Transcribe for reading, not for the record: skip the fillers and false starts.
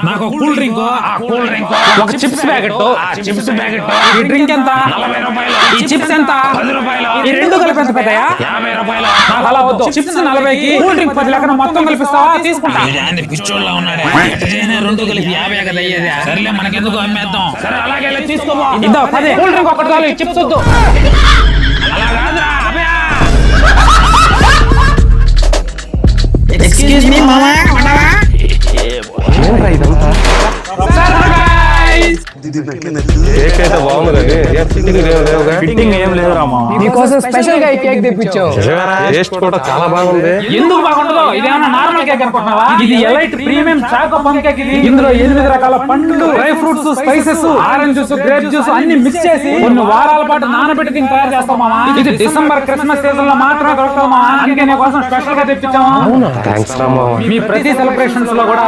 నాకు cool drink ఒక chips packet ఈ డ్రింక్ ఎంత 40 రూపాయలు. ఈ చిప్స్ ఎంత 10 రూపాయలు. ఈ రెండు కలిపి ఎంత పెద్దయా 50 రూపాయలు. నాకు అలా వద్దు చిప్స్ 40కి కూల్ డ్రింక్ 10 లెక్కన మొత్తం కల్పిస్తావా తీసుకుంటా పిచ్చోళ్ళ ఉన్నాడే రెండు కలిపి 50 కదా అయ్యేది. సరేలే మనకెందుకు అమ్మేద్దాం. సరే అలాగే వెళ్ళి తీసుకోమో. ఇద్దా 10 కూల్ డ్రింక్ ఒకటి చాలు చిప్స్ వద్దు అలా కాదురా అబ్బే. ఎక్స్క్యూజ్ మీ మామా కేక్ అయితే బాగుంది కానీ ఫిట్టింగ్ ఏం లేదు రామా నీకోసం స్పెషల్ గా ఈ కేక్ తెప్పించాం. టేస్ట్ కూడా చాలా బాగుంది. ఎందుకు బాగుండదు ఇదేమన్నా నార్మల్ కేక్ అనుకుంటున్నావా ఇది ఎలైట్ ప్రీమియం చాకో పమ్ కేక్ ఇది ఇందులో 8 రకాల పండ్లు dry fruits spices orange juice grape juice అన్ని మిక్స్ చేసి కొన్ని వారాల పాటు నానబెట్టి దీన్ని తయారు చేస్తాం మామా ఇది డిసెంబర్ క్రిస్మస్ సీజన్ లో మాత్రమే దొరుకుతాం మామా అందుకే నీ కోసం స్పెషల్ గా తెప్పించాము థ్యాంక్స్ రామా. మీ ప్రతి సెలబ్రేషన్స్ లో కూడా